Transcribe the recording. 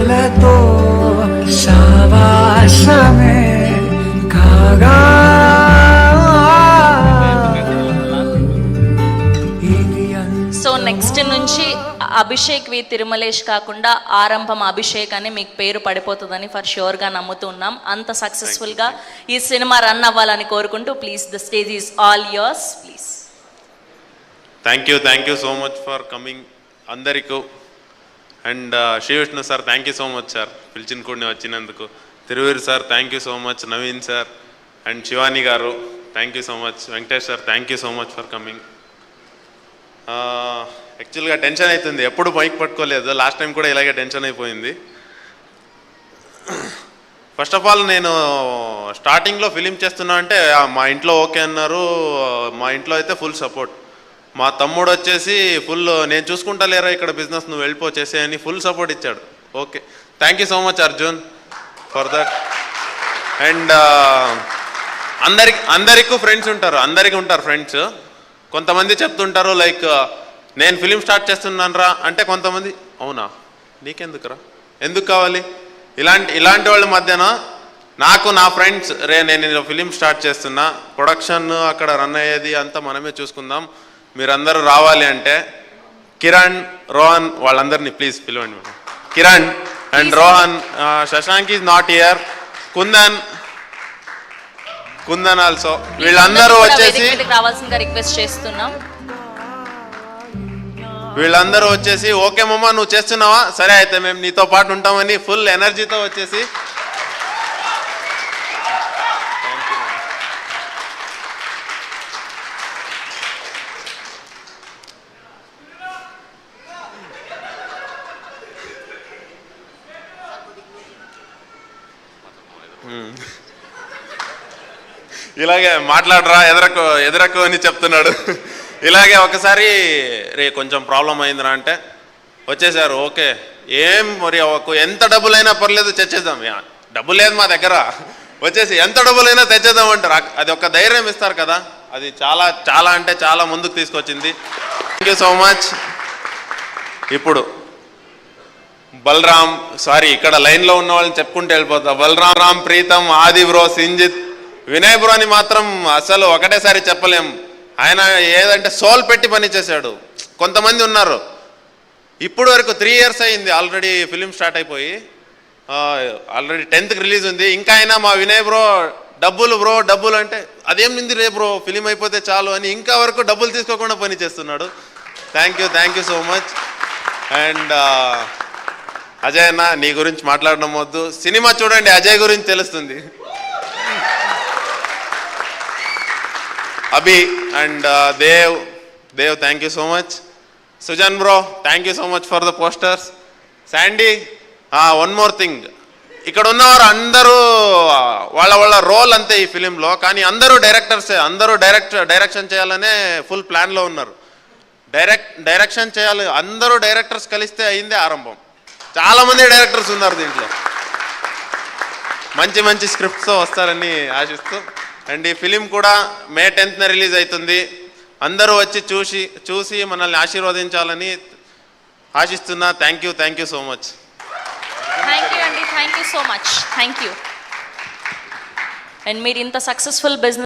So next నుంచి అభిషేక్ వి తిరుమలేష్ కాకుండా ఆరంభం అభిషేక్ అని మీకు పేరు పడిపోతుందని ఫర్ ష్యూర్గా నమ్ముతున్నాం. అంత సక్సెస్ఫుల్గా ఈ సినిమా రన్ అవ్వాలని కోరుకుంటూ please the stage is all yours please. Thank you so much for coming అందరికీ. And Shri Vishnu sir thank you so much sir పిలిచిన కూడా వచ్చినందుకు. Thiruveer sir thank you so much. Naveen sir and Shivani గారు thank you so much. Venkatesh sir thank you so much for coming. యాక్చువల్గా tension అవుతుంది, ఎప్పుడు mic పట్టుకోలేదు. Last time కూడా ఇలాగే టెన్షన్ అయిపోయింది. ఫస్ట్ ఆఫ్ ఆల్ నేను స్టార్టింగ్లో ఫిలిం చేస్తున్నా అంటే మా ఇంట్లో ఓకే అన్నారు. మా ఇంట్లో అయితే ఫుల్ సపోర్ట్. మా తమ్ముడు వచ్చేసి ఫుల్ నేను చూసుకుంటా లేరా ఇక్కడ బిజినెస్ నువ్వు వెళ్ళిపోచేసే అని ఫుల్ సపోర్ట్ ఇచ్చాడు. Okay thank you so much Arjun for that. And అందరికీ ఫ్రెండ్స్ ఉంటారు, అందరికీ ఉంటారు ఫ్రెండ్స్. కొంతమంది చెప్తుంటారు లైక్ నేను ఫిలిం స్టార్ట్ చేస్తున్నాను రా అంటే, కొంతమంది అవునా నీకెందుకురా ఎందుకు కావాలి ఇలాంటి వాళ్ళ మధ్యన నాకు నా ఫ్రెండ్స్ నేను ఫిలిం స్టార్ట్ చేస్తున్నా, ప్రొడక్షన్ అక్కడ రన్ అయ్యేది అంతా మనమే చూసుకుందాం, మీరందరూ రావాలి అంటే కిరణ్ రోహన్ వాళ్ళందరినీ ప్లీజ్ పిలవండి madam. Kiran and Rohan, Shashank is not here, kundan also, వీళ్ళందరూ వచ్చేసి రిక్వెస్ట్ చేస్తున్నాం. వీళ్ళందరూ వచ్చేసి ఓకే మమ్మ నువ్వు చేస్తున్నావా, సరే అయితే మేము నీతో పాటు ఉంటామని ఫుల్ ఎనర్జీతో వచ్చేసి ఇలాగే మాట్లాడరా ఎదరకు అని చెప్తున్నాడు. ఇలాగే ఒకసారి కొంచెం ప్రాబ్లం అయిందిరా అంటే వచ్చేసారు. ఓకే ఏం మరి ఎంత డబ్బులైనా పర్లేదు తెచ్చేద్దాం, డబ్బు లేదు మా దగ్గర, వచ్చేసి ఎంత డబ్బులైనా తెచ్చేద్దాం అంటారు. అది ఒక ధైర్యం ఇస్తారు కదా, అది చాలా చాలా అంటే చాలా ముందుకు తీసుకొచ్చింది. Thank you so much. ఇప్పుడు బలరామ్, సారీ ఇక్కడ లైన్లో ఉన్న వాళ్ళని చెప్పుకుంటూ వెళ్ళిపోతా. బలరామ్, ప్రీతం, ఆది బ్రో, సింజిత్, వినయ్ బ్రో అని మాత్రం అసలు ఒకటేసారి చెప్పలేం. ఆయన ఏదంటే సోల్ పెట్టి పని చేశాడు. కొంతమంది ఉన్నారు ఇప్పుడు వరకు 3 years అయింది ఆల్రెడీ ఫిలిం స్టార్ట్ అయిపోయి, ఆల్రెడీ 10th రిలీజ్ ఉంది. ఇంకా అయినా మా వినయ్ బ్రో డబ్బులు అంటే అదేమింది రే బ్రో ఫిలిం అయిపోతే చాలు అని ఇంకా వరకు డబ్బులు తీసుకోకుండా పని చేస్తున్నాడు. Thank you so much. And Ajay అన్న నీ గురించి మాట్లాడడం వద్దు, సినిమా చూడండి అజయ్ గురించి తెలుస్తుంది. Abhi and Dev thank you so much. Sujan bro thank you so much for the posters. Sandy, one more thing, ఇక్కడ ఉన్నవారు అందరూ వాళ్ళ రోల్ అంతే ఈ ఫిలింలో, కానీ అందరూ డైరెక్టర్సే, అందరూ డైరెక్షన్ చేయాలనే ఫుల్ ప్లాన్లో ఉన్నారు. డైరెక్షన్ చేయాలి, అందరూ డైరెక్టర్స్ కలిస్తే అయిందే ఆరంభం. చాలామంది డైరెక్టర్స్ ఉన్నారు దీంట్లో, మంచి స్క్రిప్ట్స్తో వస్తారని ఆశిస్తూ. అండ్ ఈ ఫిలిం కూడా May 10th రిలీజ్ అవుతుంది. అందరూ వచ్చి చూసి మనల్ని ఆశీర్వదించాలని ఆశిస్తున్నా. Thank you so much. Thank you so much. And మీరు ఇంత సక్సెస్ఫుల్ బిజినెస్